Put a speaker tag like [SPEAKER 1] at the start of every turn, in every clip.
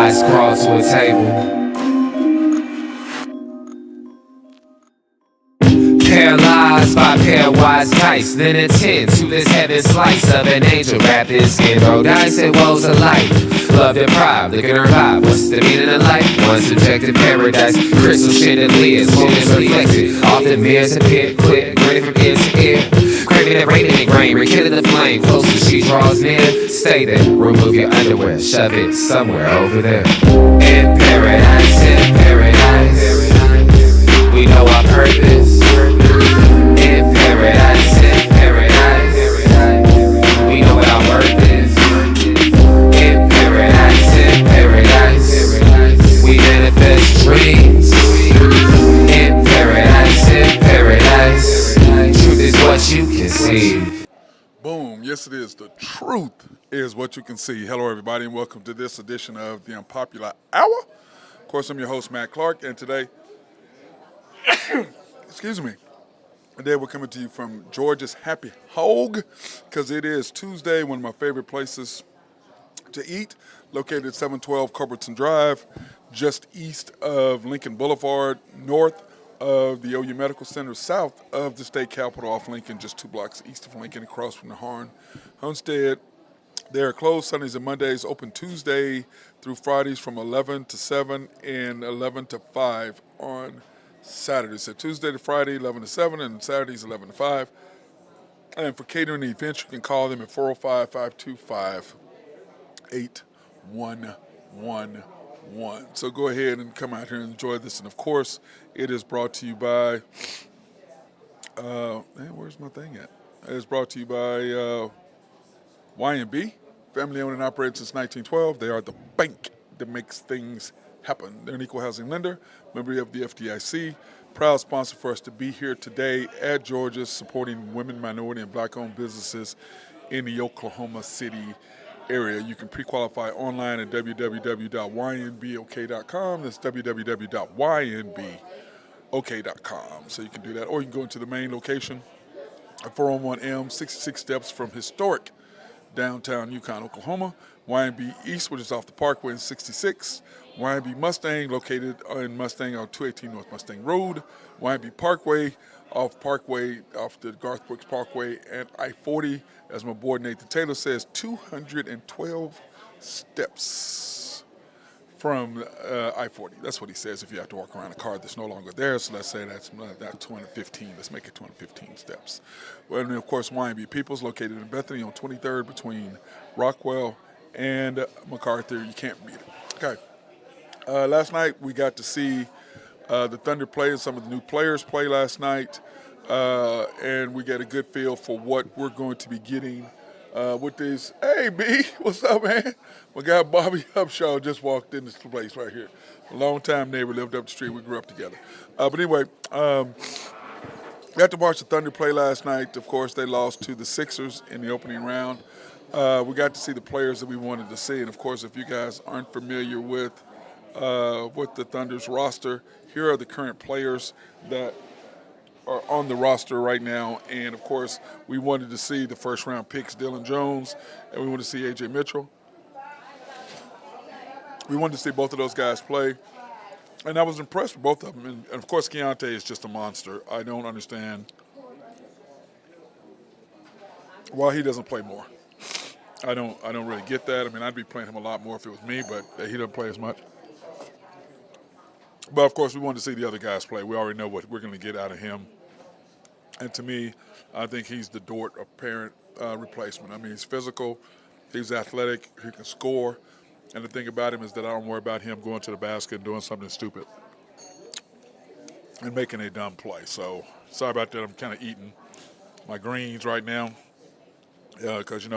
[SPEAKER 1] lies crawl to a table. Paralyzed by pairwise dice, then attend to this heaven slice of an angel wrapped in skin. Roll dice and woes of life. Love deprived, looking at her vibe. What's the meaning of life? One subjective paradise. Crystal chandeliers, moments reflected. Often mirrors appear quick, grinning from ear to ear. Craving that radiant grain, rekindle the flame. Closer she draws near. Stay there, remove your underwear, shove it somewhere over there. In paradise, we know our purpose. In paradise, we know what our worth is. In paradise, we manifest dreams. In paradise, truth is what you can see.
[SPEAKER 2] Boom. Yes, it is. The truth is what you can see. Hello, everybody, and welcome to this edition of the Unpopular Hour. Of course, I'm your host, Matt Clark, and today, excuse me, today we're coming to you from Georgia's Happy Hog, because it is Tuesday, one of my favorite places to eat, located at 712 Culbertson Drive, just east of Lincoln Boulevard, north of the OU Medical Center, south of the state capitol off Lincoln, just 2 blocks east of Lincoln, across from the Harn Homestead. They are closed Sundays and Mondays, open Tuesday through Fridays from 11 to 7 and 11 to 5 on Saturdays. So Tuesday to Friday, 11 to 7, and Saturdays, 11 to 5. And for catering events, you can call them at 405-525-8111. So go ahead and come out here and enjoy this. And of course, it is brought to you by, where's my thing at? It is brought to you by Y&B, family owned and operated since 1912. They are the bank that makes things happen. They're an equal housing lender, member of the FDIC, proud sponsor for us to be here today at Georgia, supporting women, minority, and black-owned businesses in the Oklahoma City area. You can pre-qualify online at www.ynbok.com. That's www.ynbok.com. So you can do that, or you can go into the main location at 401 M, 66 steps from historic downtown Yukon, Oklahoma. Y&B East, which is off the Parkway in 66. Y&B Mustang, located in Mustang on 218 North Mustang Road. Y&B Parkway, off the Garth Brooks Parkway and I-40. As my boy Nathan Taylor says, 212 steps from I-40. That's what he says if you have to walk around a car that's no longer there. So let's say that's 215. Let's make it 215 steps. Well, and of course, Y&B Peoples, located in Bethany on 23rd between Rockwell and MacArthur. You can't beat it. Okay. Last night we got to see the Thunder play and some of the new players play last night, and we get a good feel for what we're going to be getting with these. Hey, B, what's up, man? My guy Bobby Upshaw just walked in this place right here. A long-time neighbor, lived up the street. We grew up together. But anyway, got to watch the Thunder play last night. Of course, they lost to the Sixers in the opening round. We got to see the players that we wanted to see, and of course, if you guys aren't familiar with the Thunder's roster, here are the current players that are on the roster right now. And of course, we wanted to see the first round picks, Dylan Jones, and we wanted to see AJ Mitchell. We wanted to see both of those guys play, and I was impressed with both of them. And of course, Keontae is just a monster. I don't understand why he doesn't play more. I don't really get that. I mean, I'd be playing him a lot more if it was me, but he doesn't play as much. But, of course, we wanted to see the other guys play. We already know what we're going to get out of him. And to me, I think he's the Dort apparent replacement. I mean, he's physical, he's athletic, he can score. And the thing about him is that I don't worry about him going to the basket and doing something stupid and making a dumb play. So, sorry about that. I'm kind of eating my greens right now because,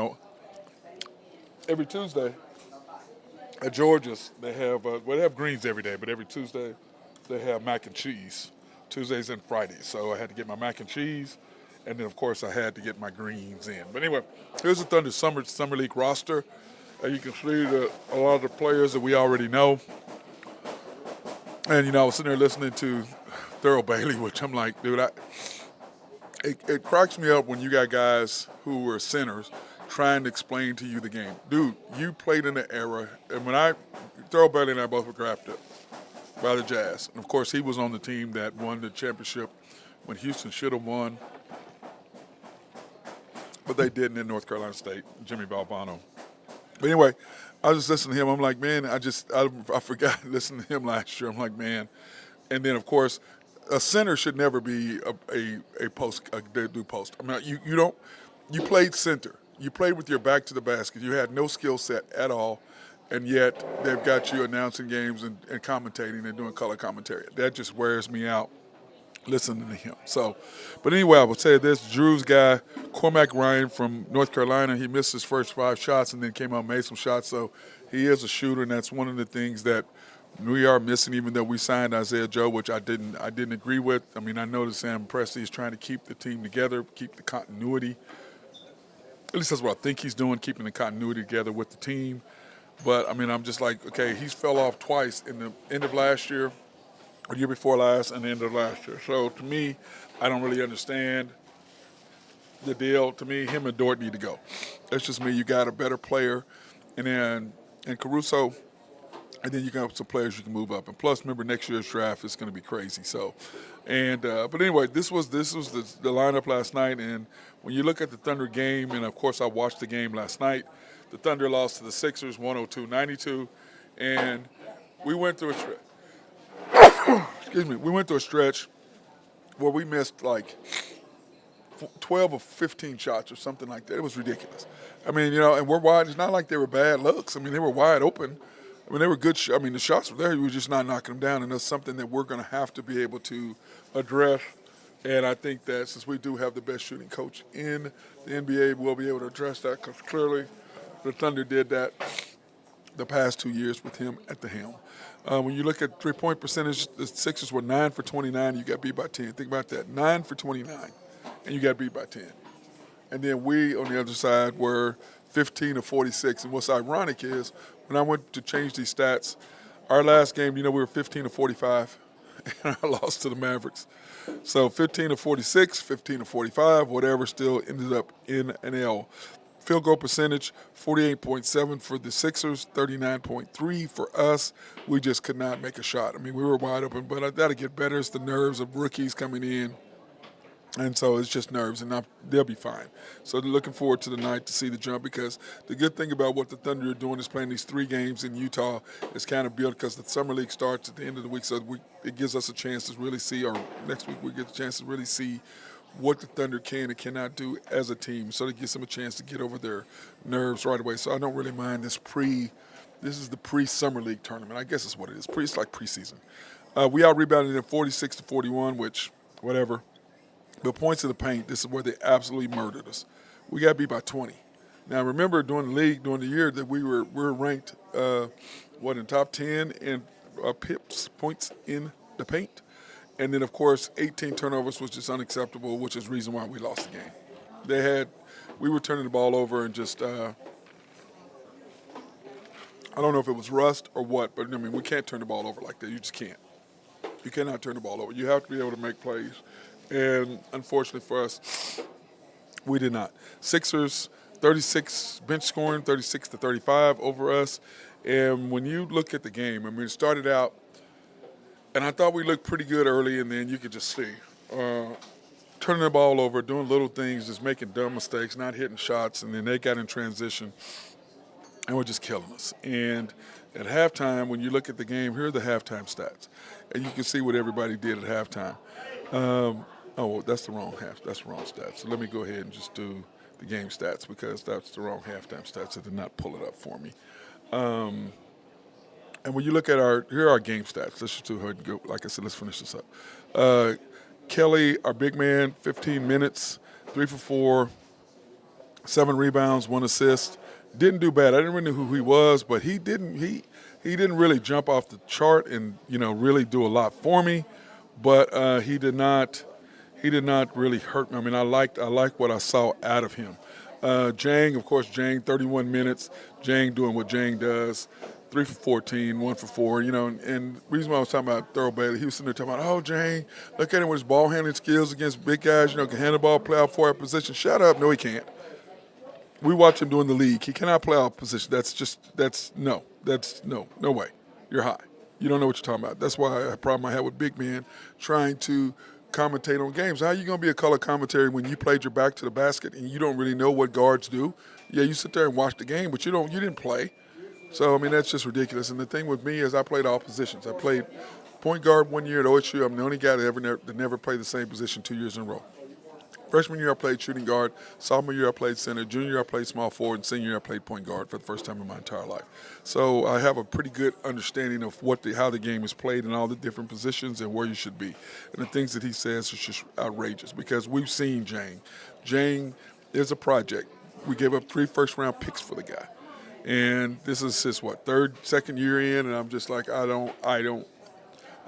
[SPEAKER 2] every Tuesday at Georgia's, they have they have greens every day, but every Tuesday they have mac and cheese, Tuesdays and Fridays. So I had to get my mac and cheese, and then, of course, I had to get my greens in. But anyway, here's the Thunder Summer League roster. You can see a lot of the players that we already know. And, I was sitting there listening to Thurl Bailey, which I'm like, dude, it cracks me up when you got guys who were centers trying to explain to you the game. Dude, you played in the era, and when I Thurl Bailey and I both were drafted by the Jazz. And, of course, he was on the team that won the championship when Houston should have won. But they didn't in North Carolina State, Jimmy Valvano. But anyway, I was just listening to him. I'm like, man, I forgot listening to him last year. I'm like, man. And then, of course, a center should never be a post, do post. I mean, you played center. You played with your back to the basket. You had no skill set at all, and yet they've got you announcing games and commentating and doing color commentary. That just wears me out listening to him. So, but anyway, I will say this. Drew's guy, Cormac Ryan from North Carolina, he missed his first 5 shots and then came out and made some shots. So he is a shooter, and that's one of the things that we are missing, even though we signed Isaiah Joe, which I didn't agree with. I mean, I know that Sam Presti is trying to keep the team together, keep the continuity. At least that's what I think he's doing, keeping the continuity together with the team. But, I mean, I'm just like, okay, he's fell off twice in the end of last year, or year before last, and the end of last year. So, to me, I don't really understand the deal. To me, him and Dort need to go. That's just me. You got a better player, and Caruso, and then you got some players you can move up. And plus, remember, next year's draft is going to be crazy. So, but anyway, this was the lineup last night. And when you look at the Thunder game, and of course I watched the game last night, the Thunder lost to the Sixers 102-92, and we went through a stretch. Excuse me. We went through a stretch where we missed like 12 or 15 shots or something like that. It was ridiculous. I mean, and we're wide. It's not like they were bad looks. I mean, they were wide open. I mean, they were good. The shots were there. We were just not knocking them down, and that's something that we're going to have to be able to address. And I think that since we do have the best shooting coach in the NBA, we'll be able to address that because clearly the Thunder did that the past 2 years with him at the helm. When you look at three-point percentage, the Sixers were 9 for 29, and you got beat by 10. Think about that, 9 for 29, and you got beat by 10. And then we, on the other side, were 15 of 46. And what's ironic is when I went to change these stats, our last game, we were 15 of 45, and I lost to the Mavericks. So 15 of 46, 15 of 45, whatever, still ended up in an L. Field goal percentage, 48.7 for the Sixers, 39.3 for us. We just could not make a shot. I mean, we were wide open, but that'll get better. It's the nerves of rookies coming in. And so it's just nerves, and they'll be fine. So they're looking forward to the night to see the jump because the good thing about what the Thunder are doing is playing these 3 games in Utah is kind of built because the Summer League starts at the end of the week. So it gives us a chance to really see, or next week we get a chance to really see what the Thunder can and cannot do as a team. So it gives them a chance to get over their nerves right away. So I don't really mind this is the pre-Summer League tournament. I guess it's what it is. It's like preseason. We out-rebounded them 46-41, which, whatever. But points in the paint, this is where they absolutely murdered us. We got beat by 20. Now, remember during the year that we were ranked, in top 10 in points in the paint. And then, of course, 18 turnovers was just unacceptable, which is the reason why we lost the game. We were turning the ball over and just, I don't know if it was rust or what, but, we can't turn the ball over like that. You just can't. You cannot turn the ball over. You have to be able to make plays. And unfortunately for us, we did not. Sixers, 36 bench scoring, 36-35 over us. And when you look at the game, it started out, and I thought we looked pretty good early, and then you could just see turning the ball over, doing little things, just making dumb mistakes, not hitting shots, and then they got in transition and were just killing us. And at halftime, when you look at the game, here are the halftime stats. And you can see what everybody did at halftime. That's the wrong That's the wrong stats. So let me go ahead and just do the game stats because that's the wrong halftime stats. It did not pull it up for me. And when you look at here are our game stats. Let's just do her. Go. Like I said, let's finish this up. Kelly, our big man, 15 minutes, 3 for 4, 7 rebounds, 1 assist. Didn't do bad. I didn't really know who he was, but he didn't really jump off the chart and really do a lot for me. But he did not really hurt me. I liked what I saw out of him. Jang, of course, 31 minutes. Jang doing what Jang does. 3 for 14, 1 for 4. And the reason why I was talking about Thurl Bailey, he was sitting there talking about, oh, Jang, look at him with his ball handling skills against big guys. Can handle the ball, play out forward position. Shut up. No, he can't. We watch him doing the league. He cannot play out position. No way. you're high. You don't know what you're talking about. That's why a problem I had with big men trying to commentate on games. How are you going to be a color commentary when you played your back to the basket and you don't really know what guards do? Yeah, you sit there and watch the game, but you didn't play. So, I mean, that's just ridiculous. And the thing with me is I played all positions. I played point guard 1 year at OSU. I'm the only guy that never played the same position 2 years in a row. Freshman year, I played shooting guard. Sophomore year, I played center. Junior year, I played small forward. And senior year, I played point guard for the first time in my entire life. So I have a pretty good understanding of how the game is played and all the different positions and where you should be. And the things that he says are just outrageous because we've seen Jang. Jang is a project. We gave up 3 first-round picks for the guy. And this is his, second year in, and I'm just like, I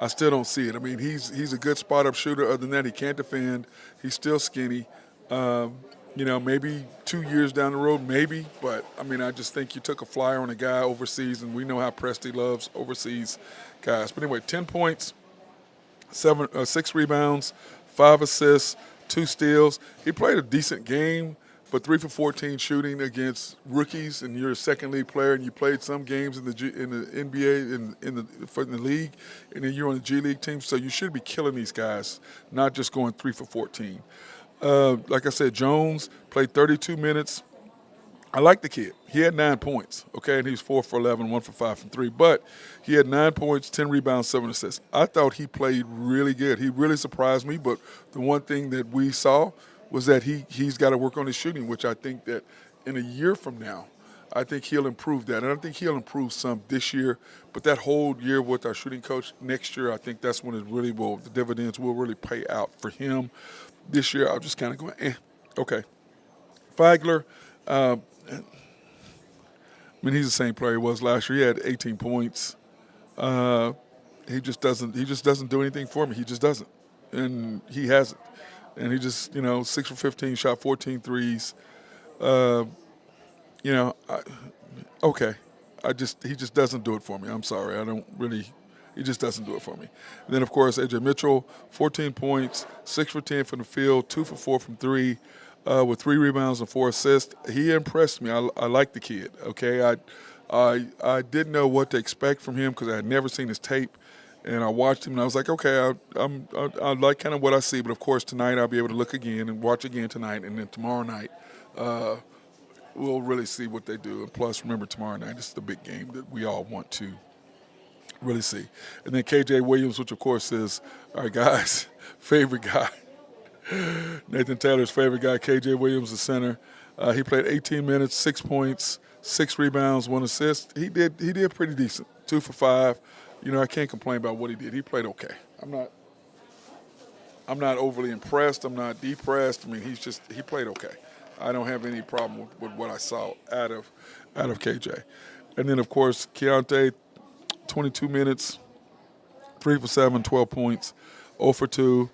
[SPEAKER 2] still don't see it. I mean, he's a good spot-up shooter. Other than that, he can't defend. He's still skinny. Maybe 2 years down the road, maybe. But, I mean, I just think you took a flyer on a guy overseas, and we know how Presti loves overseas guys. But anyway, 10 points, 6 rebounds, 5 assists, 2 steals. He played a decent game. But 3 for 14 shooting against rookies, and you're a second league player, and you played some games in the NBA in the league, and then you're on the G League team, so you should be killing these guys, not just going 3 for 14. Like I said, Jones played 32 minutes. I like the kid. He had 9 points, okay, and he was 4 for 11, 1 for 5 from 3. But he had 9 points, 10 rebounds, 7 assists. I thought he played really good. He really surprised me. But the one thing that we saw was that he's got to work on his shooting, which I think that in a year from now, I think he'll improve that. And I think he'll improve some this year. But that whole year with our shooting coach next year, I think that's when the dividends will really pay out for him. This year, I'm just kind of going, okay. Flagler, I mean, he's the same player he was last year. He had 18 points. He just doesn't do anything for me. He just doesn't. And he hasn't. And he just, 6 for 15, shot 14 threes. Okay. He just doesn't do it for me. I'm sorry. He just doesn't do it for me. And then, of course, AJ Mitchell, 14 points, 6 for 10 from the field, 2 for 4 from 3, with 3 rebounds and 4 assists. He impressed me. I like the kid, okay? I didn't know what to expect from him because I had never seen his tape. And I watched him, and I was like, okay, I like kind of what I see. But, of course, tonight I'll be able to look again and watch again tonight. And then tomorrow night we'll really see what they do. And plus, remember, tomorrow night is the big game that we all want to really see. And then KJ Williams, which, of course, is our guy's favorite guy. Nathan Taylor's favorite guy, KJ Williams, the center. He played 18 minutes, 6 points, 6 rebounds, 1 assist. He did pretty decent, 2 for 5. I can't complain about what he did. He played okay. I'm not overly impressed. I'm not depressed. I mean, he played okay. I don't have any problem with what I saw out of KJ. And then, of course, Keontae, 22 minutes, 3 for 7, 12 points, 0 for 2,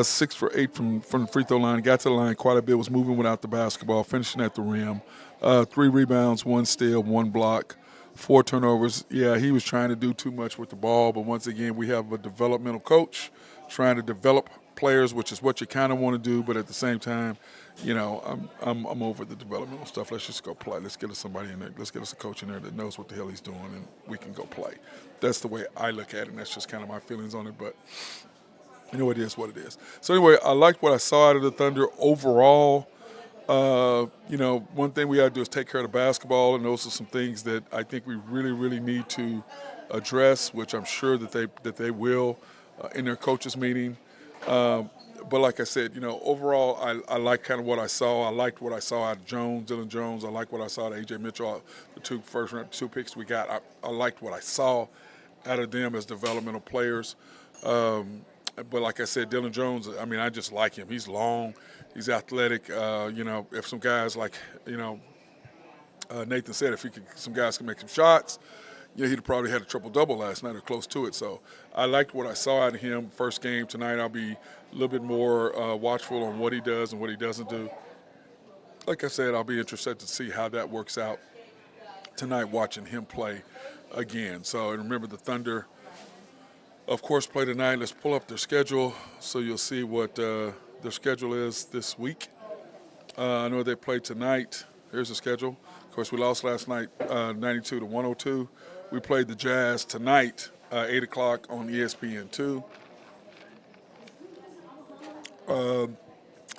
[SPEAKER 2] 6 for 8 from the free throw line. Got to the line quite a bit, was moving without the basketball, finishing at the rim. 3 rebounds, 1 steal, 1 block. 4 turnovers. Yeah, he was trying to do too much with the ball, but once again, we have a developmental coach trying to develop players, which is what you kind of want to do, but at the same time, I'm over the developmental stuff. Let's just go play. Let's get us somebody in there. Let's get us a coach in there that knows what the hell he's doing, and we can go play. That's the way I look at it, and that's just kind of my feelings on it, but it is what it is. So anyway, I liked what I saw out of the Thunder overall. One thing we got to do is take care of the basketball, and those are some things that I think we really, really need to address, which I'm sure that they will in their coaches meeting. But like I said, overall, I like kind of what I saw. I liked what I saw out of Dylan Jones. I like what I saw out of AJ Mitchell, the 2 first-round 2 picks we got. I liked what I saw out of them as developmental players. But like I said, Dylan Jones, I mean, I just like him. He's long. He's athletic. If some guys like, Nathan said, some guys can make some shots, he'd probably had a triple-double last night or close to it. So I liked what I saw out of him first game. Tonight I'll be a little bit more watchful on what he does and what he doesn't do. Like I said, I'll be interested to see how that works out tonight watching him play again. So and remember, the Thunder, of course, play tonight. Let's pull up their schedule so you'll see what their schedule is this week. I know they play tonight. Here's the schedule. Of course, we lost last night, 92 to 102. We played the Jazz tonight, 8 o'clock on ESPN2.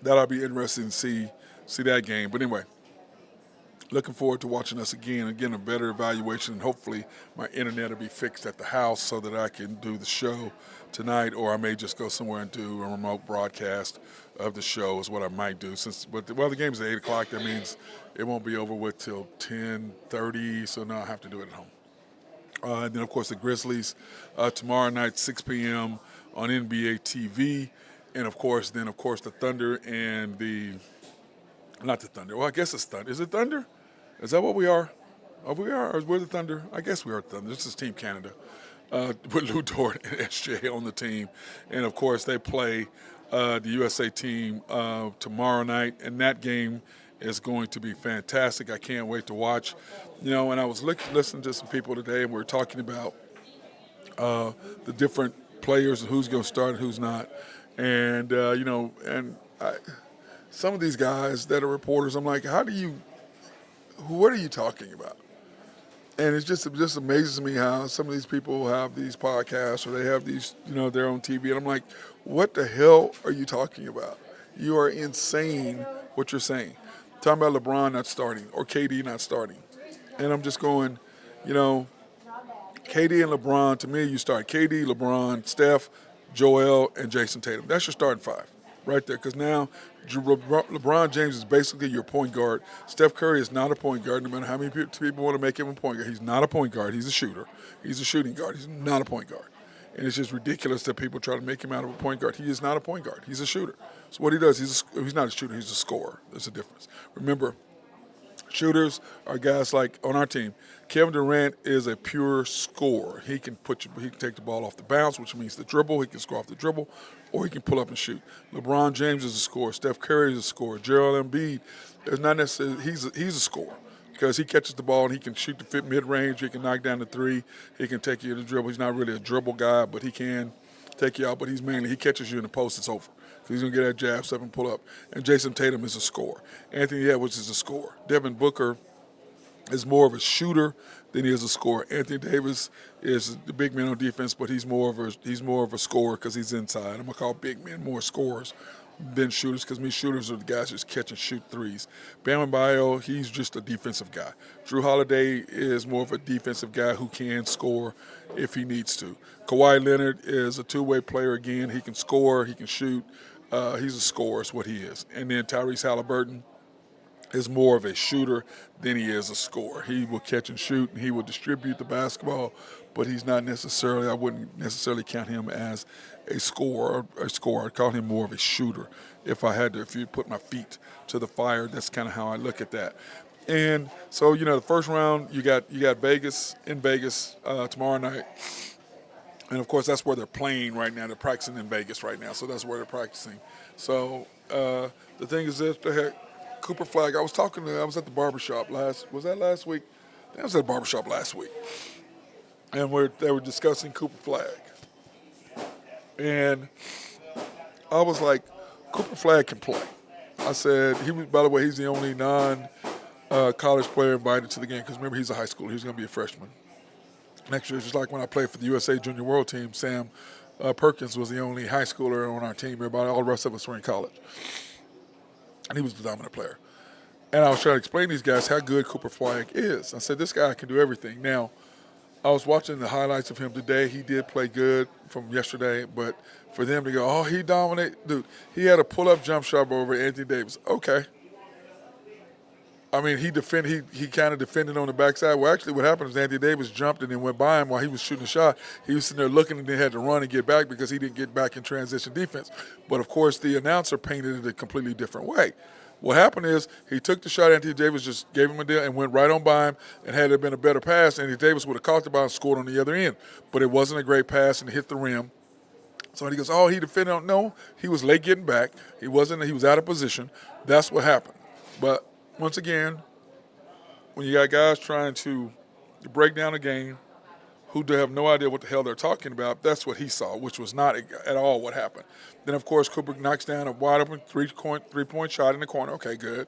[SPEAKER 2] That'll be interesting to see that game. But anyway, looking forward to watching us again. Again, a better evaluation, and hopefully my internet will be fixed at the house so that I can do the show tonight, or I may just go somewhere and do a remote broadcast of the show is what I might do. The game's at 8 o'clock. That means it won't be over with till 10:30, so now I have to do it at home. And then, of course, the Grizzlies tomorrow night, 6 p.m. on NBA TV. And, of course, the Thunder and not the Thunder. Well, I guess it's Thunder. Is it Thunder? Is that what we are? Or we're the Thunder? I guess we are Thunder. This is Team Canada with Lou Dort and SJ on the team. And, of course, they play the USA team tomorrow night. And that game is going to be fantastic. I can't wait to watch. And I was listening to some people today, and we were talking about the different players and who's going to start and who's not. And, some of these guys that are reporters, I'm like, what are you talking about? And it just amazes me how some of these people have these podcasts or they have these, their own TV. And I'm like, what the hell are you talking about? You are insane what you're saying. Talking about LeBron not starting or KD not starting. And I'm just going, KD and LeBron, to me, you start KD, LeBron, Steph, Joel, and Jason Tatum. That's your starting five right there, because now LeBron James is basically your point guard. Steph Curry is not a point guard, no matter how many people want to make him a point guard. He's not a point guard. He's a shooter. He's a shooting guard. He's not a point guard. And it's just ridiculous that people try to make him out of a point guard. He is not a point guard. He's a shooter. So what he does, he's not a shooter. He's a scorer. There's a difference. Remember, shooters are guys like on our team. Kevin Durant is a pure scorer. He can take the ball off the bounce, which means the dribble. He can score off the dribble, or he can pull up and shoot. LeBron James is a scorer. Steph Curry is a scorer. Joel Embiid is not necessarily he's a scorer because he catches the ball and he can shoot the mid-range. He can knock down the three. He can take you to the dribble. He's not really a dribble guy, but he can take you out. But he catches you in the post. It's over. He's going to get that jab, step, and pull up. And Jason Tatum is a scorer. Anthony Edwards is a scorer. Devin Booker is more of a shooter than he is a scorer. Anthony Davis is the big man on defense, but he's more of a scorer because he's inside. I'm going to call big men more scorers than shooters because shooters are the guys just catch and shoot threes. Bam Adebayo, he's just a defensive guy. Drew Holiday is more of a defensive guy who can score if he needs to. Kawhi Leonard is a two-way player again. He can score, he can shoot. He's a scorer is what he is. And then Tyrese Halliburton is more of a shooter than he is a scorer. He will catch and shoot, and he will distribute the basketball, but I wouldn't necessarily count him as a scorer. I'd call him more of a shooter. If you put my feet to the fire, that's kind of how I look at that. And so, the first round, you got Vegas tomorrow night. And, of course, that's where they're playing right now. They're practicing in Vegas right now, so that's where they're practicing. So the thing is this, Cooper Flag, I was at the barbershop last week? I was at the barbershop last week. And they were discussing Cooper Flag. And I was like, Cooper Flag can play. I said, by the way, he's the only non-college player invited to the game because, remember, he's a high schooler. He's going to be a freshman. Next year, just like when I played for the USA Junior World Team, Sam Perkins was the only high schooler on our team. All the rest of us were in college. And he was the dominant player. And I was trying to explain to these guys how good Cooper Flag is. I said, this guy can do everything. Now, I was watching the highlights of him today. He did play good from yesterday, but for them to go, he dominated. Dude, he had a pull-up jump shot over Anthony Davis. Okay. I mean, he kind of defended on the backside. Well, actually, what happened is Anthony Davis jumped and then went by him while he was shooting a shot. He was sitting there looking and then had to run and get back because he didn't get back in transition defense. But, of course, the announcer painted it a completely different way. What happened is he took the shot. Anthony Davis just gave him a deal and went right on by him. And had it been a better pass, Anthony Davis would have caught the ball and scored on the other end. But it wasn't a great pass and it hit the rim. So he goes, he defended. No, he was late getting back. He was out of position. That's what happened. But once again, when you got guys trying to break down a game who have no idea what the hell they're talking about, that's what he saw, which was not at all what happened. Then, of course, Cooper knocks down a wide-open three-point shot in the corner. Okay, good.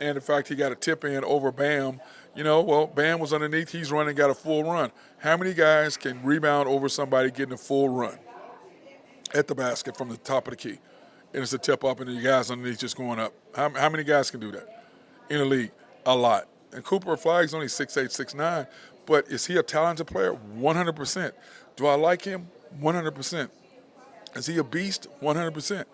[SPEAKER 2] And the fact he got a tip in over Bam, well, Bam was underneath, he's running, got a full run. How many guys can rebound over somebody getting a full run at the basket from the top of the key? And it's a tip up and the guys underneath just going up. How many guys can do that in the league? A lot. And Cooper Flagg's only 6'8", 6'9", but is he a talented player? 100%. Do I like him? 100%. Is he a beast? 100%.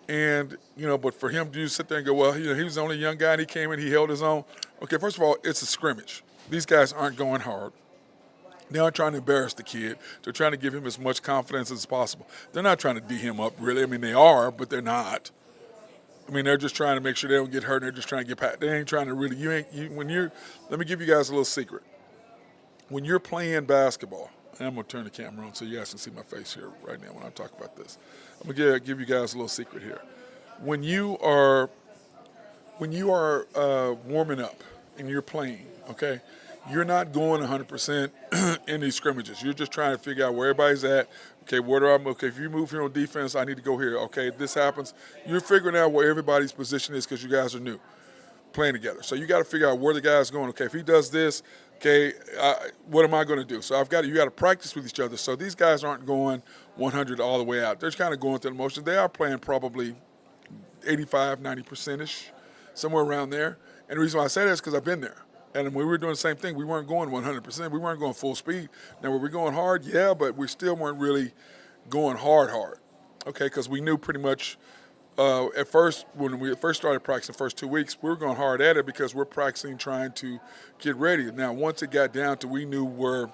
[SPEAKER 2] And, but for him to sit there and go, well, he was the only young guy and he came in, he held his own. Okay, first of all, it's a scrimmage. These guys aren't going hard. They aren't trying to embarrass the kid. They're trying to give him as much confidence as possible. They're not trying to D him up, really. I mean, they are, but they're not. I mean, they're just trying to make sure they don't get hurt. And they're just trying to get past. They ain't trying to really. Let me give you guys a little secret. When you're playing basketball, and I'm gonna turn the camera on so you guys can see my face here right now when I talk about this. I'm gonna give you guys a little secret here. When you are warming up and you're playing, okay, you're not going 100% in these scrimmages. You're just trying to figure out where everybody's at. Okay, where do I move? Okay, if you move here on defense, I need to go here. Okay, if this happens, you're figuring out where everybody's position is because you guys are new playing together. So you got to figure out where the guy's going. Okay, if he does this, okay, what am I going to do? So you got to practice with each other. So these guys aren't going 100 all the way out. They're just kind of going through the motions. They are playing probably 85, 90%-ish, somewhere around there. And the reason why I say that is because I've been there. And when we were doing the same thing, we weren't going 100%. We weren't going full speed. Now, were we going hard? Yeah, but we still weren't really going hard. Okay, because we knew pretty much at first, when we first started practicing the first 2 weeks, we were going hard at it because we're practicing trying to get ready. Now, once it got down to we knew where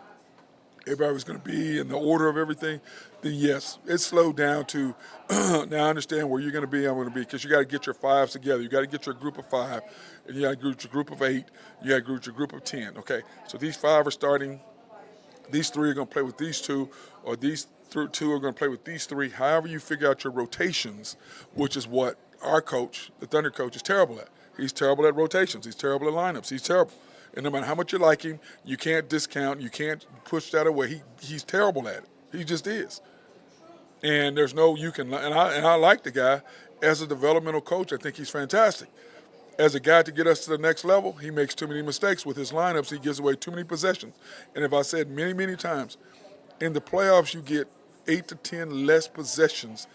[SPEAKER 2] everybody was going to be and the order of everything, then yes, it slowed down to now I understand where you're going to be, I'm going to be, because you got to get your fives together. You got to get your group of 5, and you got to get your group of 8, you got to get your group of 10, okay? So these 5 are starting, these 3 are going to play with these 2, or these 2 are going to play with these 3. However you figure out your rotations, which is what our coach, the Thunder coach, is terrible at. He's terrible at rotations. He's terrible at lineups. He's terrible. And no matter how much you like him, you can't discount, you can't push that away. He's terrible at it. He just is. And there's no and I like the guy as a developmental coach. I think he's fantastic. As a guy to get us to the next level, he makes too many mistakes with his lineups. He gives away too many possessions. And if I said many, many times, in the playoffs you get 8 to 10 less possessions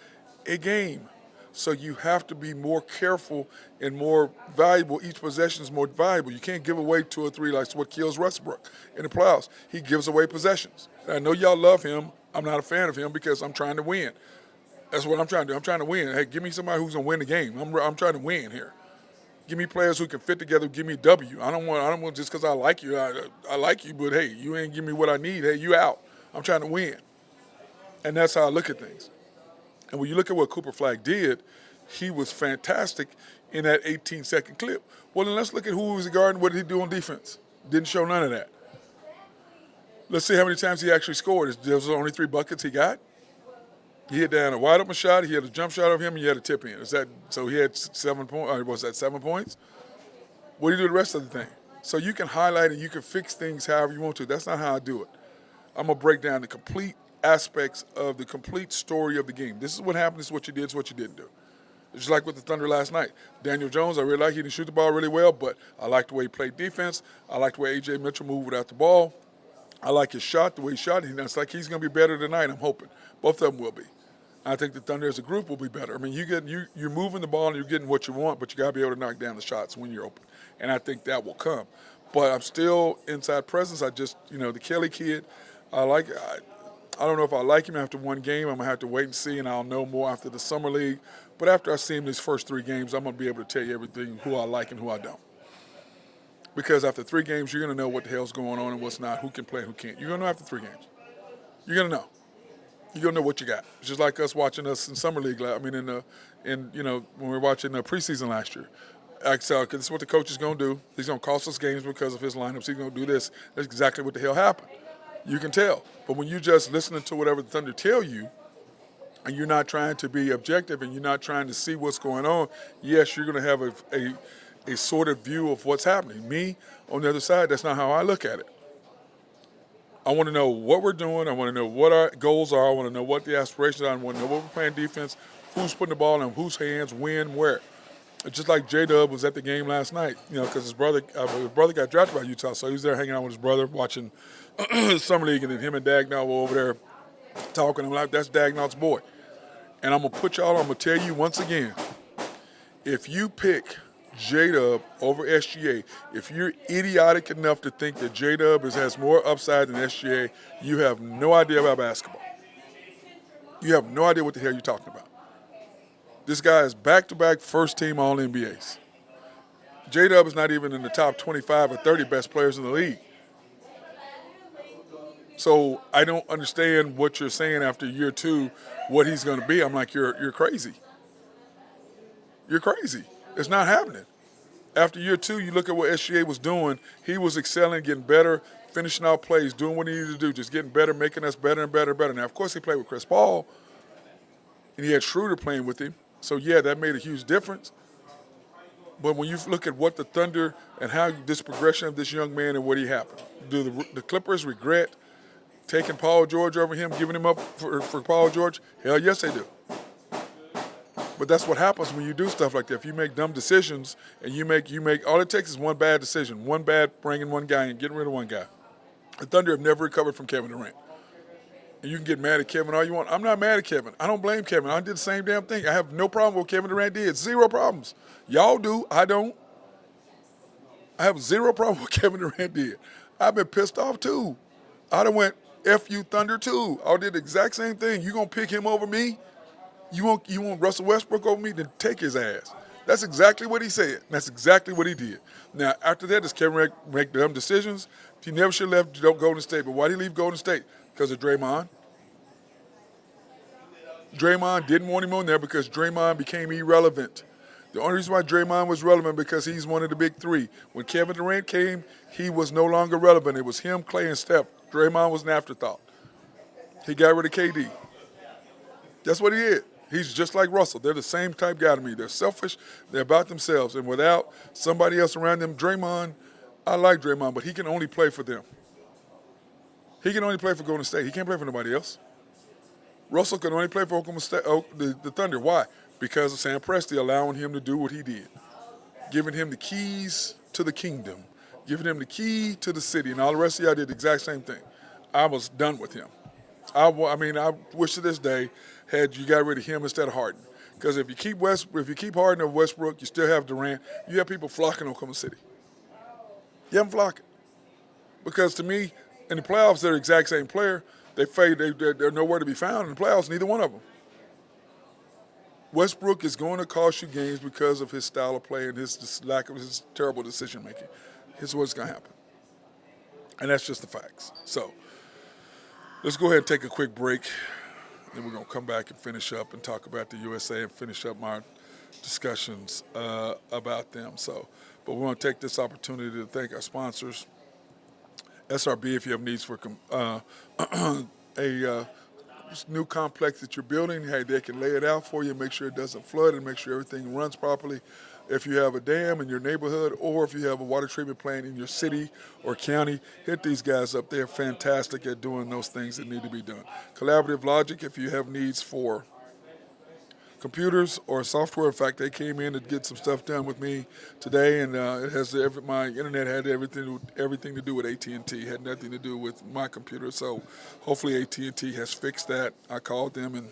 [SPEAKER 2] a game. So you have to be more careful and more valuable. Each possession is more valuable. You can't give away 2 or 3 like what kills Westbrook in the playoffs. He gives away possessions. I know y'all love him. I'm not a fan of him because I'm trying to win. That's what I'm trying to do. I'm trying to win. Hey, give me somebody who's going to win the game. I'm trying to win here. Give me players who can fit together. Give me W. I don't want just because I like you. I like you, but hey, you ain't give me what I need. Hey, you out. I'm trying to win. And that's how I look at things. And when you look at what Cooper Flagg did, he was fantastic in that 18-second clip. Well, then let's look at who he was guarding. What did he do on defense? Didn't show none of that. Let's see how many times he actually scored. There was only 3 buckets he got. He hit down a wide open shot. He had a jump shot of him, and he had a tip in. So he had 7 points. Was that 7 points? What do you do the rest of the thing? So you can highlight and you can fix things however you want to. That's not how I do it. I'm going to break down the complete aspects of the complete story of the game. This is what happened. This is what you did. This is what you didn't do. Just like with the Thunder last night. Daniel Jones, I really like. He didn't shoot the ball really well, but I like the way he played defense. I like the way A.J. Mitchell moved without the ball. I like his shot, the way he shot. It's like he's going to be better tonight, I'm hoping. Both of them will be. I think the Thunder as a group will be better. I mean, you're moving the ball and you're getting what you want, but you got to be able to knock down the shots when you're open. And I think that will come. But I'm still inside presence. I just, the Kelly kid, I don't know if I like him after one game. I'm going to have to wait and see, and I'll know more after the Summer League. But after I see him these first 3 games, I'm going to be able to tell you everything, who I like and who I don't. Because after 3 games, you're going to know what the hell's going on and what's not, who can play and who can't. You're going to know after 3 games. You're going to know. You're going to know what you got. It's just like us watching us in Summer League. I mean, when we were watching the preseason last year. This is what the coach is going to do. He's going to cost us games because of his lineups. He's going to do this. That's exactly what the hell happened. You can tell. But when you're just listening to whatever the Thunder tell you, and you're not trying to be objective and you're not trying to see what's going on, yes, you're going to have a sort of view of what's happening. Me, on the other side, that's not how I look at it. I want to know what we're doing. I want to know what our goals are. I want to know what the aspirations are. I want to know what we're playing defense, who's putting the ball in whose hands, when, where. Just like J-Dub was at the game last night, because his brother got drafted by Utah, so he was there hanging out with his brother, watching Summer League, and then him and Dagnall were over there talking. I'm like, that's Dagnall's boy. And I'm going to tell you once again, if you pick J-Dub over SGA, if you're idiotic enough to think that J-Dub has more upside than SGA, you have no idea about basketball. You have no idea what the hell you're talking about. This guy is back-to-back first-team All-NBAs. J-Dub is not even in the top 25 or 30 best players in the league. So I don't understand what you're saying after year two, what he's going to be. I'm like, you're crazy. You're crazy. It's not happening. After year two, you look at what SGA was doing. He was excelling, getting better, finishing out plays, doing what he needed to do, just getting better, making us better and better and better. Now, of course, he played with Chris Paul, and he had Schroeder playing with him. So, yeah, that made a huge difference. But when you look at what the Thunder and how this progression of this young man and what he happened, do the Clippers regret taking Paul George over him, giving him up for Paul George? Hell yes, they do. But that's what happens when you do stuff like that. If you make dumb decisions and you make all it takes is one bad decision, one bad bringing one guy and getting rid of one guy. The Thunder have never recovered from Kevin Durant. And you can get mad at Kevin all you want. I'm not mad at Kevin. I don't blame Kevin. I did the same damn thing. I have no problem with what Kevin Durant did. Zero problems. Y'all do. I don't. I have zero problem with what Kevin Durant did. I've been pissed off too. I done went F you Thunder too. I did the exact same thing. You gonna pick him over me? You want Russell Westbrook over me? Then take his ass. That's exactly what he said. That's exactly what he did. Now, after that, does Kevin Durant make dumb decisions? He never should have left Golden State. But why did he leave Golden State? Because of Draymond. Draymond didn't want him on there because Draymond became irrelevant. The only reason why Draymond was relevant because he's one of the big three. When Kevin Durant came, he was no longer relevant. It was him, Clay, and Steph. Draymond was an afterthought. He got rid of KD. That's what he did. He's just like Russell. They're the same type guy to me. They're selfish. They're about themselves. And without somebody else around them, Draymond, I like Draymond, but he can only play for them. He can only play for Golden State. He can't play for nobody else. Russell can only play for Oklahoma State, the Thunder. Why? Because of Sam Presti allowing him to do what he did, giving him the keys to the kingdom, giving him the key to the city, and all the rest of y'all did the exact same thing. I was done with him. I wish to this day had you got rid of him instead of Harden. Because if you keep Harden over Westbrook, you still have Durant. You have people flocking on Oklahoma City. You have them flocking. Because to me, in the playoffs, they're the exact same player. They're nowhere to be found in the playoffs, neither one of them. Westbrook is going to cost you games because of his style of play and his lack of his terrible decision making. Here's what's going to happen. And that's just the facts. So let's go ahead and take a quick break. Then we're going to come back and finish up and talk about the USA and finish up my discussions about them. But we want to take this opportunity to thank our sponsors. SRB, if you have needs for a new complex that you're building, hey, they can lay it out for you, make sure it doesn't flood, and make sure everything runs properly. If you have a dam in your neighborhood or if you have a water treatment plant in your city or county, hit these guys up. They're fantastic at doing those things that need to be done. Collaborative Logic, if you have needs for computers or software. In fact, they came in to get some stuff done with me today, and it has my internet had everything to do with AT&T. Had nothing to do with my computer. So hopefully AT&T has fixed that. I called them, and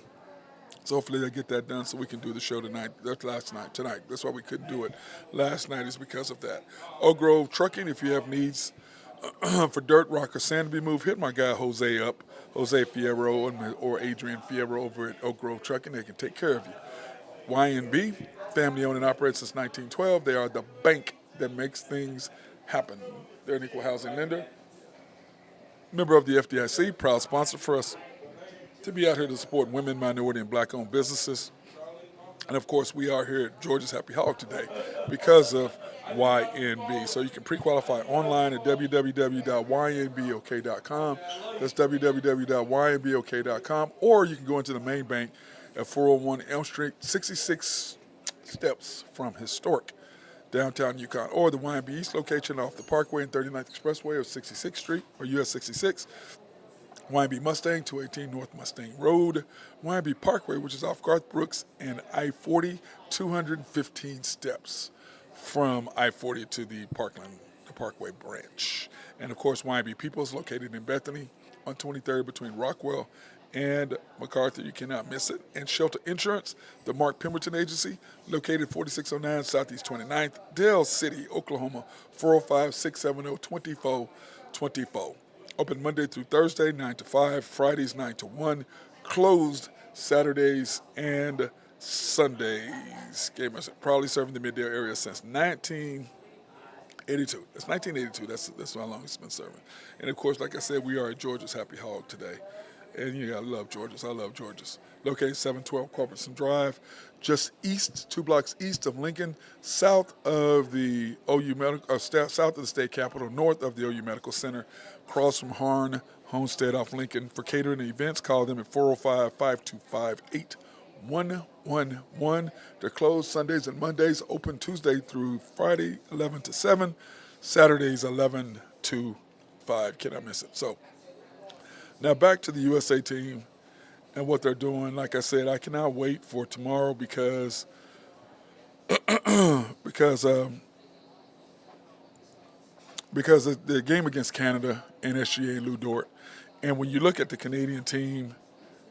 [SPEAKER 2] so hopefully they get that done so we can do the show tonight. That's tonight. That's why we couldn't do it last night is because of that. Oak Grove Trucking, if you have needs for dirt, rock, or sand to be moved, hit my guy Jose up, Jose Fierro or Adrian Fierro over at Oak Grove Trucking. They can take care of you. YNB, family owned and operated since 1912. They are the bank that makes things happen. They're an equal housing lender, member of the FDIC, proud sponsor for us to be out here to support women, minority, and black-owned businesses. And, of course, we are here at Georgia's Happy Hog today because of YNB. So you can pre-qualify online at www.ynbok.com. That's www.ynbok.com. Or you can go into the main bank at 401 Elm Street, 66 steps from historic downtown Yukon. Or the YNB East location off the Parkway and 39th Expressway of 66th Street or US 66. YB Mustang, 218 North Mustang Road, YB Parkway, which is off Garth Brooks, and I-40, 215 steps from I-40 to the Parkway branch. And of course, YB Peoples, located in Bethany on 23rd between Rockwell and MacArthur. You cannot miss it. And Shelter Insurance, the Mark Pemberton Agency, located 4609 Southeast 29th, Dale City, Oklahoma, 405-670-2424. Open Monday through Thursday, 9 to 5, Fridays, 9 to 1, closed Saturdays and Sundays. Probably serving the Middale area since 1982. It's 1982. That's how long it's been serving. And of course, like I said, we are at Georgia's Happy Hog today. And you gotta love Georgia's. I love Georgia's. Located 712 Corporation Drive, just east, 2 blocks east of Lincoln, south of the OU Medical, south of the state capitol, north of the OU Medical Center, across from Harn Homestead off Lincoln. For catering and events, call them at 405-525-8111. They're closed Sundays and Mondays, open Tuesday through Friday, 11 to 7, Saturdays, 11 to 5. Cannot miss it. So, now back to the USA team and what they're doing. Like I said, I cannot wait for tomorrow because the game against Canada and SGA Lou Dort. And when you look at the Canadian team,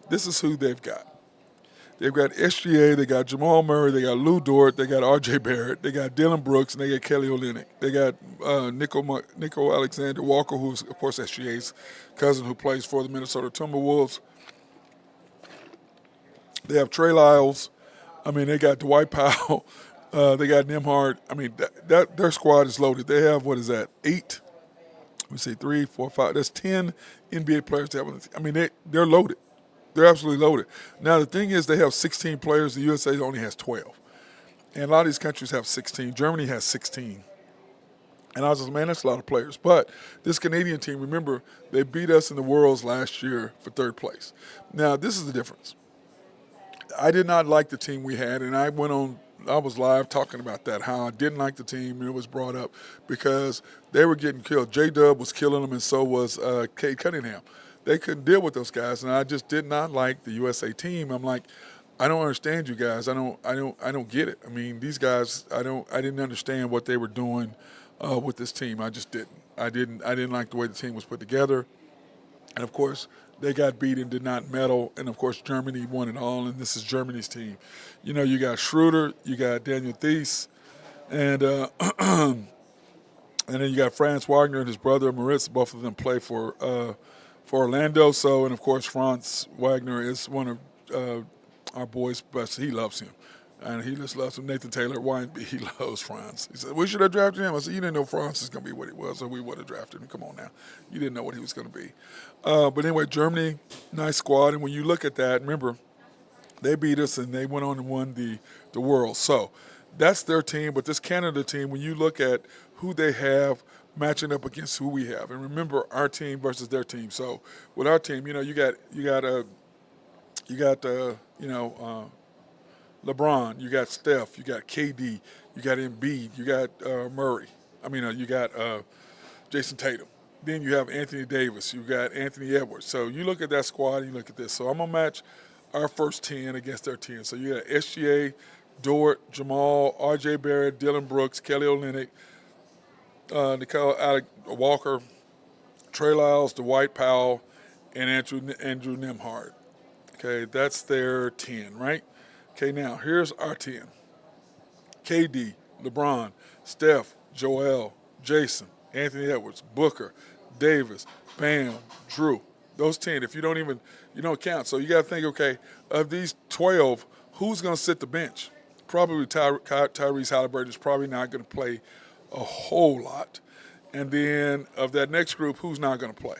[SPEAKER 2] this is who they've got. They've got SGA, they got Jamal Murray, they got Lou Dort, they got R.J. Barrett, they got Dylan Brooks, and they got Kelly Olynyk. They got Nico Alexander Walker, who's, of course, SGA's cousin, who plays for the Minnesota Timberwolves. They have Trey Lyles. I mean, they got Dwight Powell. They got Nembhard. I mean, their squad is loaded. They have, 8? Let me see, 3, 4, 5. That's 10 NBA players to have on the team. I mean, they're loaded. They're absolutely loaded. Now, the thing is, they have 16 players. The USA only has 12. And a lot of these countries have 16. Germany has 16. And I was just, man, that's a lot of players. But this Canadian team, remember, they beat us in the Worlds last year for 3rd place. Now, this is the difference. I did not like the team we had, and I was live talking about that, how I didn't like the team, and it was brought up because they were getting killed. J-Dub was killing them, and so was Cade Cunningham. They couldn't deal with those guys, and I just did not like the USA team. I'm like, I don't understand you guys. I don't get it. I mean, these guys, I didn't understand what they were doing with this team. I just didn't. I didn't like the way the team was put together. And of course, they got beat and did not medal. And of course, Germany won it all. And this is Germany's team. You know, you got Schroeder, you got Daniel Theis, and and then you got Franz Wagner and his brother Moritz. Both of them play for Orlando. So, and of course, Franz Wagner is one of our boys' best. He loves him. And he just loves him. Nathan Taylor, he loves Franz. He said, we should have drafted him. I said, you didn't know Franz was going to be what he was, so we would have drafted him. Come on now. You didn't know what he was going to be. But anyway, Germany, nice squad. And when you look at that, remember, they beat us and they went on and won the World. So that's their team. But this Canada team, when you look at who they have matching up against who we have, and remember our team versus their team. So with our team, you know, you got LeBron, you got Steph, you got KD, you got Embiid, you got Murray. You got Jason Tatum. Then you have Anthony Davis, you got Anthony Edwards. So you look at that squad and you look at this. So I'm going to match our first 10 against their 10. So you got SGA, Dort, Jamal, R.J. Barrett, Dylan Brooks, Kelly Olynyk, Nicole Walker, Trey Lyles, Dwight Powell, and Andrew Nembhard. Okay, that's their 10, right? Okay, now here's our 10. KD, LeBron, Steph, Joel, Jason, Anthony Edwards, Booker, Davis, Bam, Drew. Those 10, if you don't count. So you got to think, okay, of these 12, who's going to sit the bench? Probably Tyrese Halliburton is probably not going to play a whole lot. And then of that next group, who's not going to play?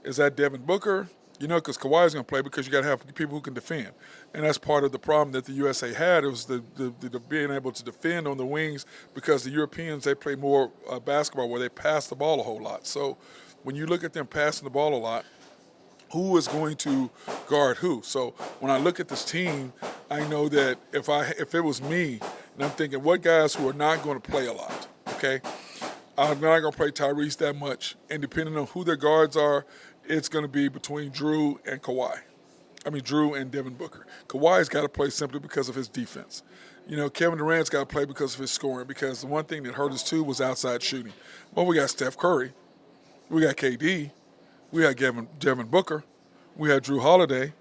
[SPEAKER 2] Is that Devin Booker? You know, because Kawhi's going to play because you got to have people who can defend. And that's part of the problem that the USA had. It was the being able to defend on the wings because the Europeans, they play more basketball where they pass the ball a whole lot. So when you look at them passing the ball a lot, who is going to guard who? So when I look at this team, I know that if it was me, and I'm thinking what guys who are not going to play a lot, okay? I'm not going to play Tyrese that much. And depending on who their guards are it's going to be between Drew and Kawhi. I mean, Drew and Devin Booker. Kawhi's got to play simply because of his defense. Kevin Durant's got to play because of his scoring, because the one thing that hurt us too was outside shooting. Well, we got Steph Curry, we got KD, we got Devin Booker, we had Drew Holiday,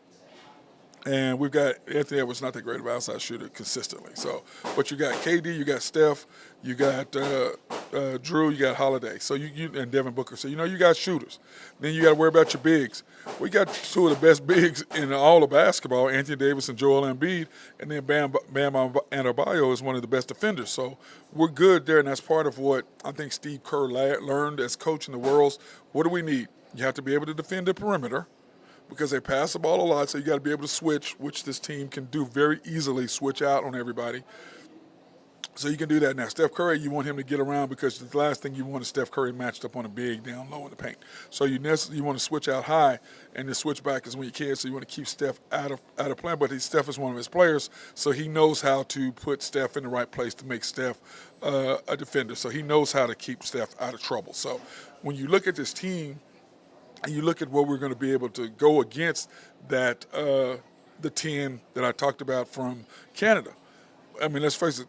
[SPEAKER 2] and we've got Anthony Edwards, not that great of an outside shooter consistently. So, but you got KD, you got Steph, you got Drew, you got Holiday. So you and Devin Booker. So you got shooters. Then you got to worry about your bigs. We got two of the best bigs in all of basketball: Anthony Davis and Joel Embiid, and then Bam Adebayo is one of the best defenders. So we're good there, and that's part of what I think Steve Kerr learned as coach in the Worlds. What do we need? You have to be able to defend the perimeter, because they pass the ball a lot, so you got to be able to switch, which this team can do very easily, switch out on everybody. So you can do that. Now, Steph Curry, you want him to get around, because the last thing you want is Steph Curry matched up on a big down low in the paint. So you want to switch out high, and then switch back as when you can. So you want to keep Steph out of play. But Steph is one of his players, so he knows how to put Steph in the right place to make Steph a defender. So he knows how to keep Steph out of trouble. So when you look at this team, and you look at what we're going to be able to go against that, the 10 that I talked about from Canada. I mean, let's face it,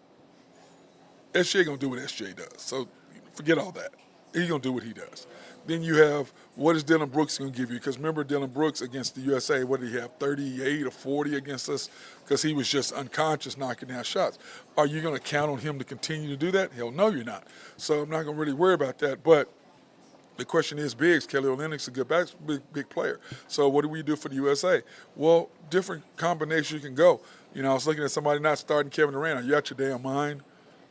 [SPEAKER 2] SJ going to do what SJ does. So forget all that. He's going to do what he does. Then you have, what is Dylan Brooks going to give you? Because remember, Dylan Brooks against the USA, what did he have, 38 or 40 against us? Because he was just unconscious knocking down shots. Are you going to count on him to continue to do that? Hell no, you're not. So I'm not going to really worry about that. But the question is bigs. Kelly Olynyk's a good big player. So what do we do for the USA? Well, different combinations you can go. I was looking at somebody not starting Kevin Durant. Are you out your damn mind?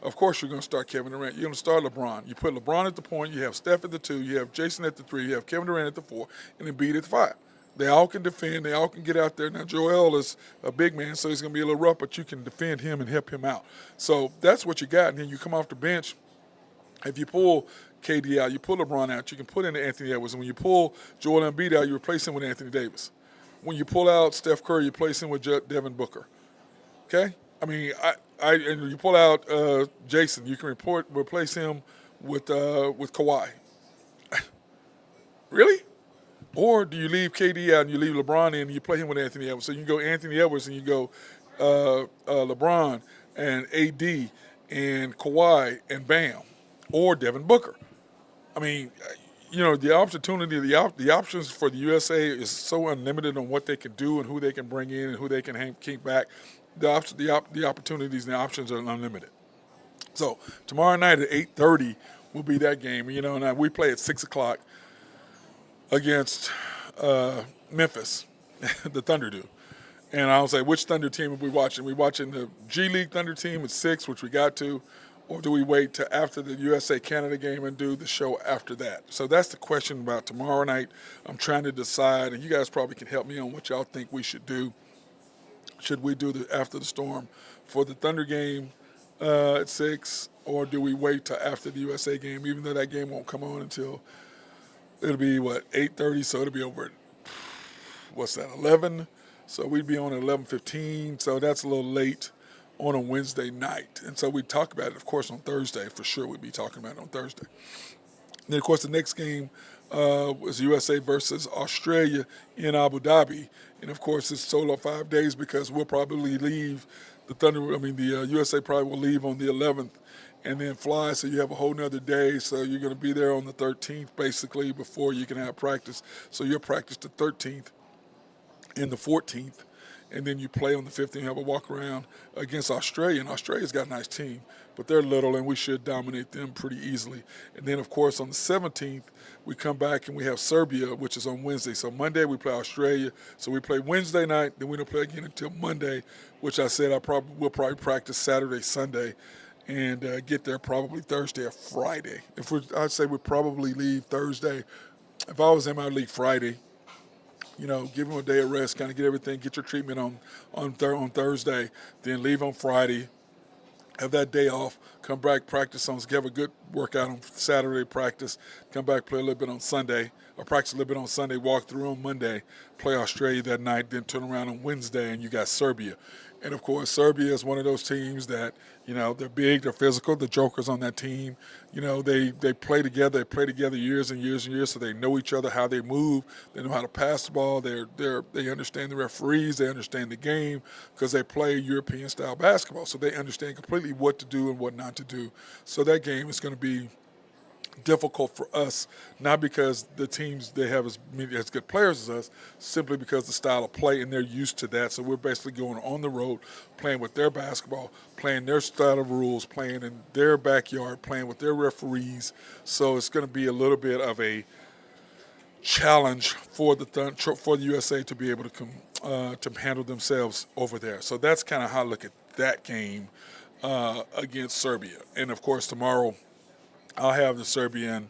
[SPEAKER 2] Of course you're going to start Kevin Durant. You're going to start LeBron. You put LeBron at the point. You have Steph at the 2. You have Jason at the 3. You have Kevin Durant at the 4. And Embiid at the 5. They all can defend. They all can get out there. Now, Joel is a big man, so he's going to be a little rough, but you can defend him and help him out. So that's what you got. And then you come off the bench. If you pull KD out, you pull LeBron out, you can put in Anthony Edwards. And when you pull Joel Embiid out, you replace him with Anthony Davis. When you pull out Steph Curry, you replace him with Devin Booker. Okay? I mean, and you pull out Jason, you can replace him with Kawhi. Really? Or do you leave KD out and you leave LeBron in and you play him with Anthony Edwards? So you go Anthony Edwards and you go LeBron and AD and Kawhi and Bam, or Devin Booker. I mean, the opportunity, the options for the USA is so unlimited on what they can do and who they can bring in and who they can keep back. The opportunities and the options are unlimited. So tomorrow night at 8:30 will be that game. And we play at 6 o'clock against Memphis, the Thunder do. And I'll say, which Thunder team are we watching? We watching the G League Thunder team at 6, which we got to, or do we wait till after the USA-Canada game and do the show after that? So that's the question about tomorrow night. I'm trying to decide, and you guys probably can help me on what y'all think we should do. Should we do the after the storm for the Thunder game at 6, or do we wait till after the USA game, even though that game won't come on until it'll be, 8:30, so it'll be over at, 11? So we'd be on at 11:15, so that's a little late on a Wednesday night. And so we talk about it, of course, on Thursday. For sure we'd be talking about it on Thursday. And then, of course, the next game was USA versus Australia in Abu Dhabi. And, of course, it's solo 5 days because we'll probably leave the USA probably will leave on the 11th and then fly. So you have a whole nother day. So you're going to be there on the 13th, basically, before you can have practice. So you'll practice the 13th and the 14th. And then you play on the 15th, have a walk around against Australia. And Australia's got a nice team, but they're little, and we should dominate them pretty easily. And then, of course, on the 17th, we come back and we have Serbia, which is on Wednesday. So Monday we play Australia. So we play Wednesday night, then we don't play again until Monday, which I said we'll probably practice Saturday, Sunday, and get there probably Thursday or Friday. I'd say we'd probably leave Thursday. If I was him, I'd leave Friday. Give them a day of rest, kind of get everything, get your treatment on Thursday, then leave on Friday, have that day off, come back, practice on, have a good workout on Saturday, practice, come back, play a little bit on Sunday, or practice a little bit on Sunday, walk through on Monday, play Australia that night, then turn around on Wednesday, and you got Serbia. And, of course, Serbia is one of those teams that, they're big, they're physical. The jokers on that team, they play together. They play together years and years and years, so they know each other, how they move. They know how to pass the ball. They understand the referees. They understand the game because they play European-style basketball. So they understand completely what to do and what not to do. So that game is going to be difficult for us, not because the teams they have as good players as us, simply because the style of play, and they're used to that. So we're basically going on the road, playing with their basketball, playing their style of rules, playing in their backyard, playing with their referees. So it's going to be a little bit of a challenge for the USA to be able to handle themselves over there. So that's kind of how I look at that game against Serbia. And of course tomorrow I'll have the Serbian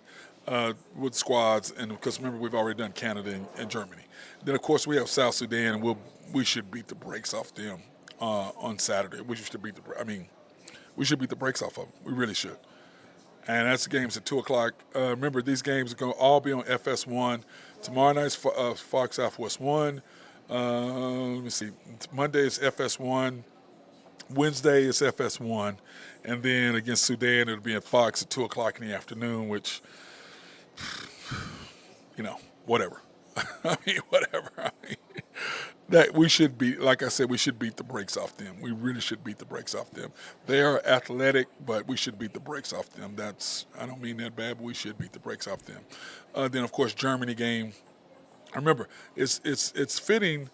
[SPEAKER 2] with squads, and because remember we've already done Canada and Germany. Then of course we have South Sudan, and we should beat the brakes off them on Saturday. We should beat the brakes off of them. We really should. And that's the games at 2:00. Remember, these games are going to all be on FS1. Tomorrow night's Fox Southwest 1. Let me see. Monday is FS1. Wednesday is FS1, and then against Sudan it'll be at Fox at 2:00 in the afternoon, which, whatever. Whatever. That we should be, like I said, we should beat the brakes off them. We really should beat the brakes off them. They are athletic, but we should beat the brakes off them. I don't mean that bad, but we should beat the brakes off them. Then of course Germany game. Remember, it's fitting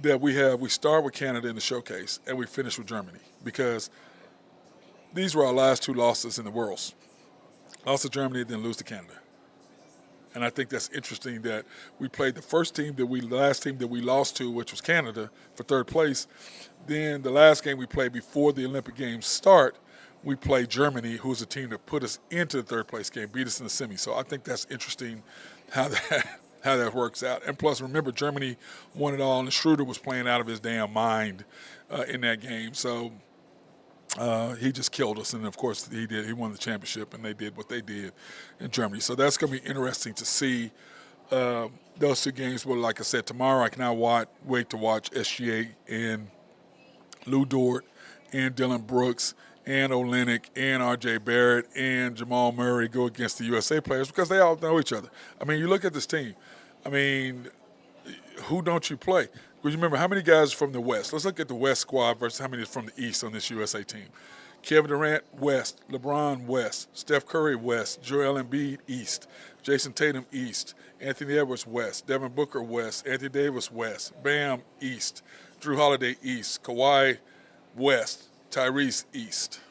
[SPEAKER 2] that we start with Canada in the showcase and we finish with Germany, because these were our last two losses in the Worlds. Lost to Germany, then lose to Canada. And I think that's interesting that we played the last team that we lost to, which was Canada, for third place. Then the last game we played before the Olympic Games start, we played Germany, who's a team that put us into the third place game, beat us in the semi. So I think that's interesting how that works out. And plus, remember, Germany won it all, and Schroeder was playing out of his damn mind in that game. So he just killed us, and of course he did. He won the championship, and they did what they did in Germany. So that's going to be interesting to see those two games. But like I said, tomorrow I cannot wait to watch SGA and Lou Dort and Dylan Brooks and Olynyk and R.J. Barrett and Jamal Murray go against the USA players, because they all know each other. I mean, you look at this team. I mean, who don't you play? Because you remember, how many guys are from the West? Let's look at the West squad versus how many is from the East on this USA team. Kevin Durant, West. LeBron, West. Steph Curry, West. Joel Embiid, East. Jason Tatum, East. Anthony Edwards, West. Devin Booker, West. Anthony Davis, West. Bam, East. Drew Holiday, East. Kawhi, West. Tyrese, East.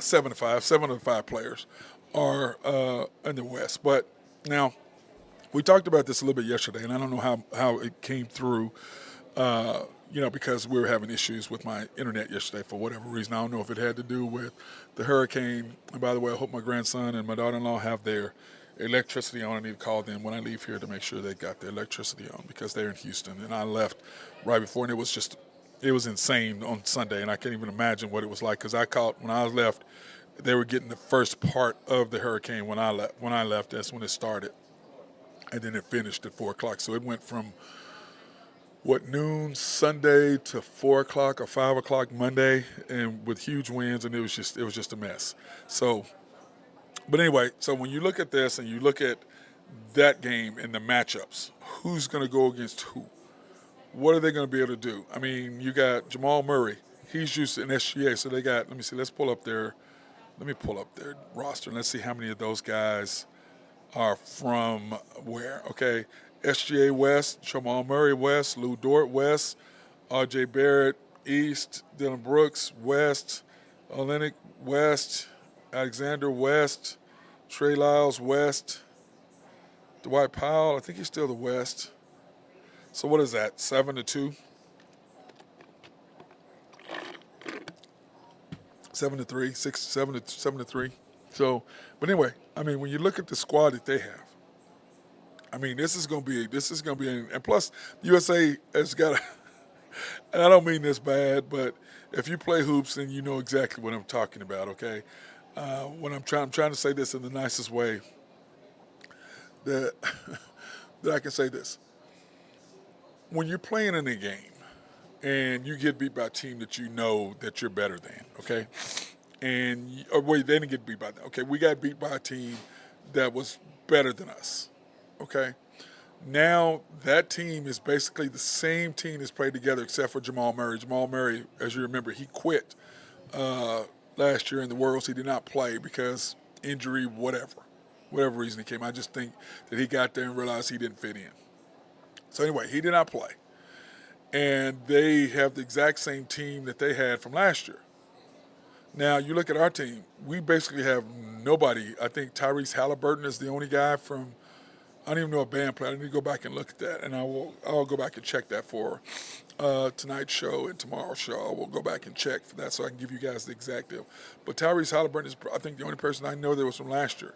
[SPEAKER 2] 7 of the 5 players are in the West. But now, we talked about this a little bit yesterday, and I don't know how it came through, because we were having issues with my internet yesterday for whatever reason. I don't know if it had to do with the hurricane. And by the way, I hope my grandson and my daughter-in-law have their electricity on. I need to call them when I leave here to make sure they got their electricity on, because they're in Houston. And I left right before, and it was insane on Sunday, and I can't even imagine what it was like, because when I left, they were getting the first part of the hurricane when I left. That's when it started, and then it finished at 4:00. So it went from noon Sunday to 4:00 or 5:00 Monday, and with huge winds, and it was just a mess. So, but anyway, so when you look at this and you look at that game and the matchups, who's going to go against who? What are they going to be able to do? I mean, you got Jamal Murray. He's used to an SGA, so they got. Let me see. Let me pull up their roster and let's see how many of those guys are from where. Okay, SGA West, Jamal Murray West, Lou Dort West, R.J. Barrett East, Dylan Brooks West, Olynyk West, Alexander West, Trey Lyles West, Dwight Powell. I think he's still the West. So what is that? 7-2. 7-3, 7-3. So, but anyway, I mean, when you look at the squad that they have, I mean, this is going to be, and plus, the USA has got, and I don't mean this bad, but if you play hoops, then you know exactly what I'm talking about. Okay, I'm trying to say this in the nicest way that that I can say this. When you're playing in a game and you get beat by a team that you know that you're better than, okay? Or wait, they didn't get beat by that. Okay, we got beat by a team that was better than us, okay? Now that team is basically the same team that's played together except for Jamal Murray. Jamal Murray, as you remember, he quit last year in the Worlds. He did not play because injury, whatever reason he came. I just think that he got there and realized he didn't fit in. So anyway, he did not play. And they have the exact same team that they had from last year. Now, you look at our team, we basically have nobody. I think Tyrese Halliburton is the only guy from, I don't even know a band player. I need to go back and look at that, and I'll go back and check that for tonight's show and tomorrow's show. I will go back and check for that so I can give you guys the exact deal. But Tyrese Halliburton is, I think, the only person I know that was from last year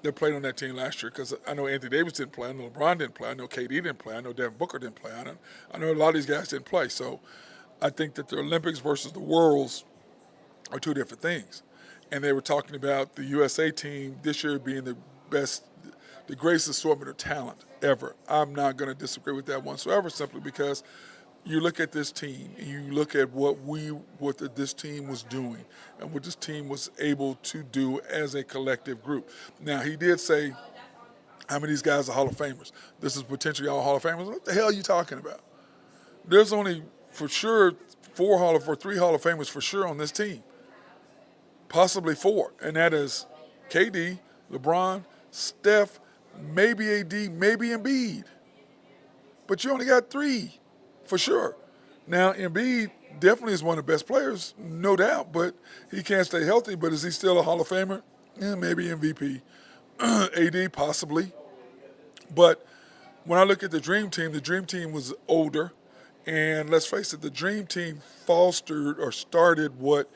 [SPEAKER 2] that played on that team last year, because I know Anthony Davis didn't play, I know LeBron didn't play, I know KD didn't play, I know Devin Booker didn't play, I know a lot of these guys didn't play. So I think that the Olympics versus the Worlds are two different things. And they were talking about the USA team this year being the best, the greatest assortment of talent ever. I'm not going to disagree with that whatsoever, simply because you look at this team and you look at what this team was doing and what this team was able to do as a collective group. Now, he did say how many of these guys are Hall of Famers. This is potentially all Hall of Famers. What the hell are you talking about? There's only for sure three Hall of Famers for sure on this team. Possibly four, and that is KD, LeBron, Steph, maybe AD, maybe Embiid. But you only got three for sure. Now, Embiid definitely is one of the best players, no doubt, but he can't stay healthy. But is he still a Hall of Famer? Maybe MVP. AD, possibly. But when I look at the Dream Team was older. And let's face it, the Dream Team fostered or started what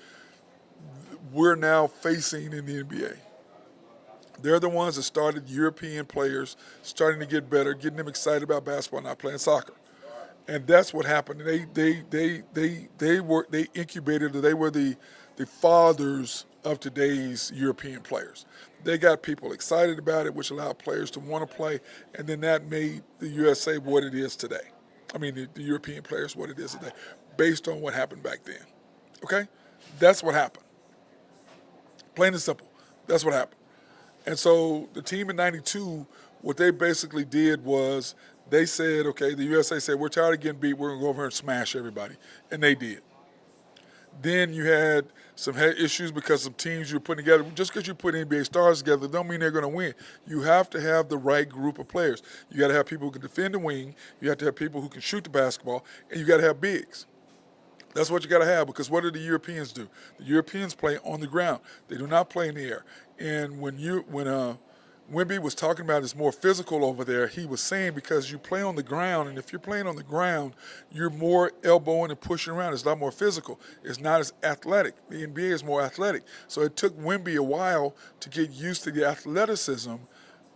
[SPEAKER 2] we're now facing in the NBA. They're the ones that started European players starting to get better, getting them excited about basketball, not playing soccer. And that's what happened. They incubated. They were the fathers of today's European players. They got people excited about it, which allowed players to want to play, and then that made the USA what it is today. I mean, the European players what it is today, based on what happened back then. Okay? That's what happened. Plain and simple. That's what happened. And so the team in 92, what they basically did was they said, okay, the USA said, we're tired of getting beat. We're going to go over here and smash everybody. And they did. Then you had some issues because some teams you were putting together. Just because you put NBA stars together don't mean they're going to win. You have to have the right group of players. You got to have people who can defend the wing. You have to have people who can shoot the basketball. And you got to have bigs. That's what you got to have, because what do the Europeans do? The Europeans play on the ground. They do not play in the air. And when Wemby was talking about it's more physical over there, he was saying because you play on the ground, and if you're playing on the ground, you're more elbowing and pushing around. It's a lot more physical. It's not as athletic. The NBA is more athletic. So it took Wemby a while to get used to the athleticism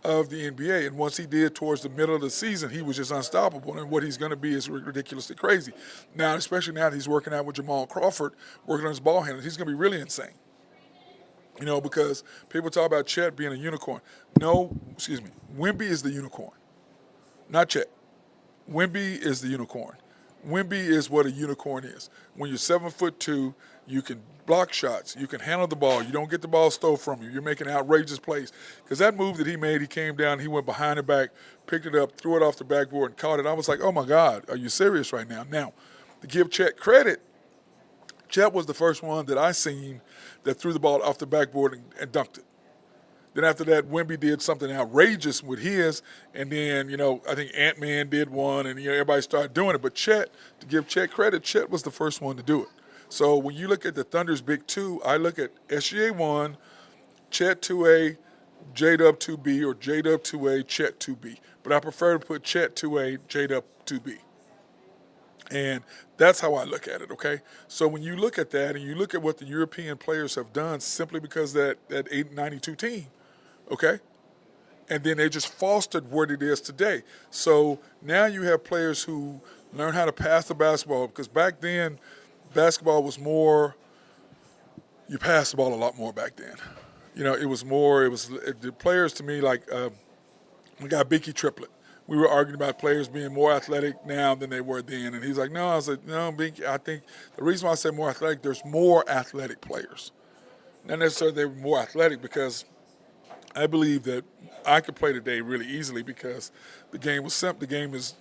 [SPEAKER 2] of the NBA. And once he did towards the middle of the season, he was just unstoppable. And what he's going to be is ridiculously crazy. Now, especially now that he's working out with Jamal Crawford, working on his ball handling, he's going to be really insane. You know, because people talk about Chet being a unicorn. Wemby is the unicorn, not Chet. Wemby is the unicorn. Wemby is what a unicorn is. When you're 7'2", you can block shots. You can handle the ball. You don't get the ball stole from you. You're making outrageous plays. Because that move that he made, he came down, he went behind the back, picked it up, threw it off the backboard, and caught it. I was like, oh, my God, are you serious right now? Now, to give Chet credit, Chet was the first one that I seen that threw the ball off the backboard and dunked it. Then after that, Wemby did something outrageous with his, and then, I think Ant-Man did one, and everybody started doing it. But Chet, to give Chet credit, Chet was the first one to do it. So when you look at the Thunder's big two, I look at SGA 1, Chet 2A, J-Dub 2B, or J-Dub 2A, Chet 2B. But I prefer to put Chet 2A, J-Dub 2B. And that's how I look at it, okay? So when you look at that and you look at what the European players have done simply because that 92 team, okay? And then they just fostered what it is today. So now you have players who learn how to pass the basketball, because back then basketball was more, you passed the ball a lot more back then. It was more. It was the players to me like we got Binky Triplet. We were arguing about players being more athletic now than they were then, and he's like, no. I was like, no, Binky. I think the reason why I say more athletic, there's more athletic players. Not necessarily they were more athletic because I believe that I could play today really easily because the game was simple. The game is,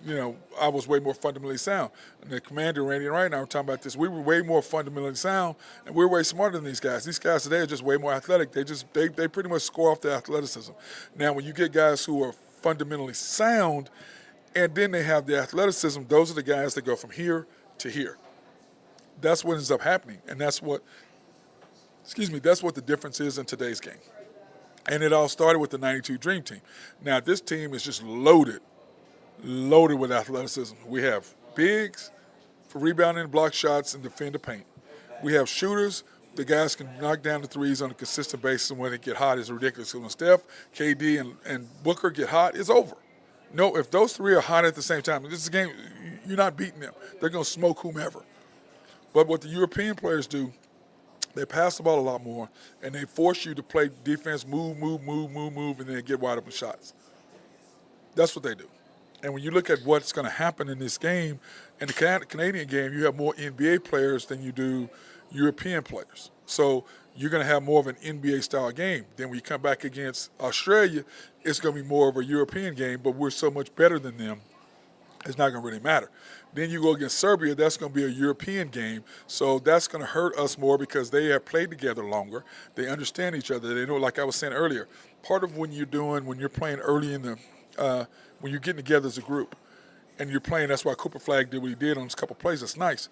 [SPEAKER 2] I was way more fundamentally sound. And the commander, Randy and Wright, and I were talking about this. We were way more fundamentally sound, and we're way smarter than these guys. These guys today are just way more athletic. They pretty much score off their athleticism. Now, when you get guys who are fundamentally sound, and then they have the athleticism, those are the guys that go from here to here. That's what ends up happening, and that's what the difference is in today's game. And it all started with the 92 Dream Team. Now, this team is just loaded with athleticism. We have bigs for rebounding, block shots, and defend the paint. We have shooters. The guys can knock down the threes on a consistent basis, and when they get hot, it's ridiculous. So when Steph, KD, and Booker get hot, it's over. No, if those three are hot at the same time, this is a game, you're not beating them. They're going to smoke whomever. But what the European players do, they pass the ball a lot more, and they force you to play defense, move, and then get wide open shots. That's what they do. And when you look at what's going to happen in this game, in the Canadian game, you have more NBA players than you do European players. So you're going to have more of an NBA-style game. Then when you come back against Australia, it's going to be more of a European game, but we're so much better than them, it's not going to really matter. Then you go against Serbia, that's going to be a European game. So that's going to hurt us more because they have played together longer. They understand each other. They know, like I was saying earlier, part of when you're playing early in when you're getting together as a group and you're playing, that's why Cooper Flagg did what he did on his couple plays. That's nice.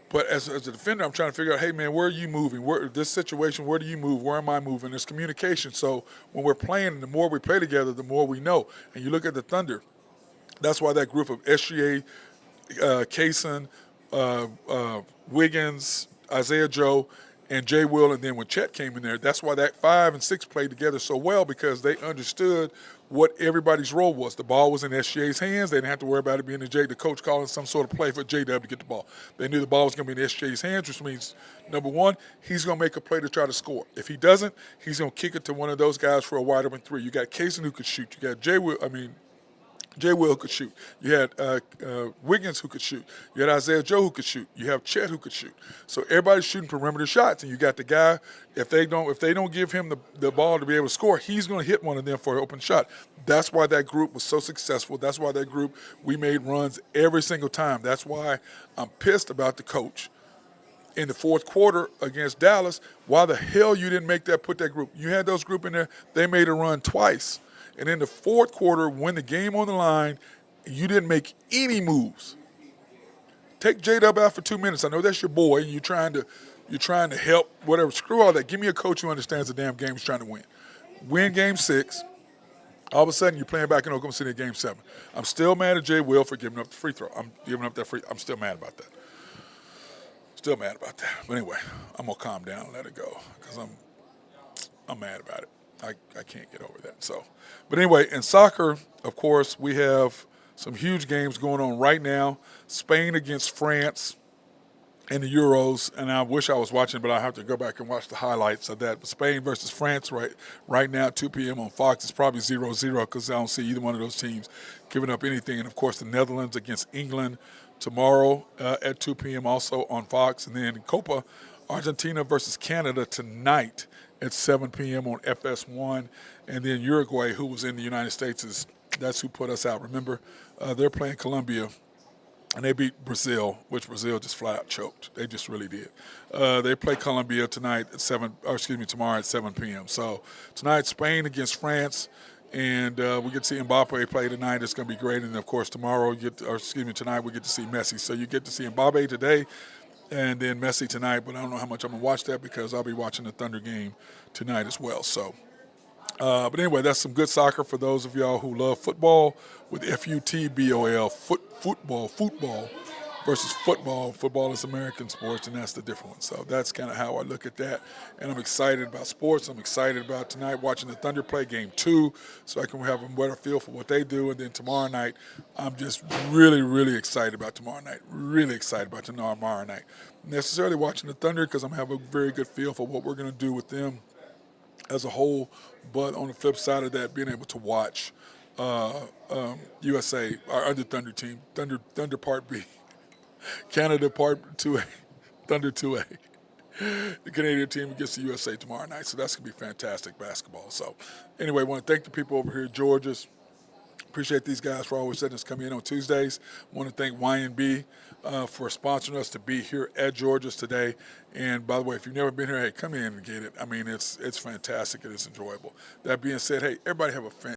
[SPEAKER 2] But as a defender, I'm trying to figure out, hey, man, where are you moving? This situation, where do you move? Where am I moving? There's communication. So when we're playing, the more we play together, the more we know. And you look at the Thunder, that's why that group of SGA, Kaysen, Wiggins, Isaiah Joe, and Jay Will, and then when Chet came in there, that's why that 5 and 6 played together so well because they understood what everybody's role was. The ball was in SGA's hands. They didn't have to worry about it being in the coach calling some sort of play for J-Dub to get the ball. They knew the ball was going to be in SGA's hands, which means, number one, he's going to make a play to try to score. If he doesn't, he's going to kick it to one of those guys for a wide open three. You got Kaysen who could shoot. You got Jay Will could shoot. You had Wiggins who could shoot. You had Isaiah Joe who could shoot. You have Chet who could shoot. So everybody's shooting perimeter shots, and you got the guy. If they don't give him the ball to be able to score, he's going to hit one of them for an open shot. That's why that group was so successful. That's why that group, we made runs every single time. That's why I'm pissed about the coach. In the fourth quarter against Dallas, why the hell you didn't put that group? You had those group in there. They made a run twice. And in the fourth quarter, when the game on the line, you didn't make any moves. Take J-Dub out for 2 minutes. I know that's your boy, and you're trying to help, whatever. Screw all that. Give me a coach who understands the damn game is trying to win. Win game 6. All of a sudden, you're playing back in Oklahoma City in game 7. I'm still mad at Jay Will for giving up the free throw. I'm still mad about that. Still mad about that. But anyway, I'm going to calm down and let it go because I'm mad about it. I can't get over that. So, but anyway, in soccer, of course, we have some huge games going on right now. Spain against France in the Euros, and I wish I was watching, but I have to go back and watch the highlights of that. But Spain versus France right now, 2 p.m. on Fox. It's probably 0-0 because I don't see either one of those teams giving up anything. And, of course, the Netherlands against England tomorrow at 2 p.m. also on Fox. And then Copa, Argentina versus Canada tonight at 7 p.m. on FS1. And then Uruguay, who was in the United States, that's who put us out. Remember, they're playing Colombia, and they beat Brazil, which Brazil just flat out choked. They just really did. They play Colombia tomorrow at 7 p.m. So tonight, Spain against France. And we get to see Mbappe play tonight. It's going to be great. And, of course, tonight we get to see Messi. So you get to see Mbappe today and then Messi tonight. But I don't know how much I'm going to watch that because I'll be watching the Thunder game tonight as well. So, but anyway, that's some good soccer for those of y'all who love football with FUTBOL, football. versus football. Football is American sports, and that's the different one. So that's kind of how I look at that. And I'm excited about sports. I'm excited about tonight watching the Thunder play game 2 so I can have a better feel for what they do. And then tomorrow night, I'm just really, really excited about tomorrow night. Really excited about tomorrow night. Necessarily watching the Thunder because I'm having a very good feel for what we're going to do with them as a whole. But on the flip side of that, being able to watch USA, our other Thunder team, Thunder Part B, Canada Part 2A, Thunder 2A, the Canadian team against the USA tomorrow night. So that's going to be fantastic basketball. So anyway, I want to thank the people over here at Georgia's. Appreciate these guys for always letting us come in on Tuesdays. I want to thank YNB for sponsoring us to be here at Georgia's today. And by the way, if you've never been here, hey, come in and get it. I mean, it's fantastic and it's enjoyable. That being said, hey, everybody have a fantastic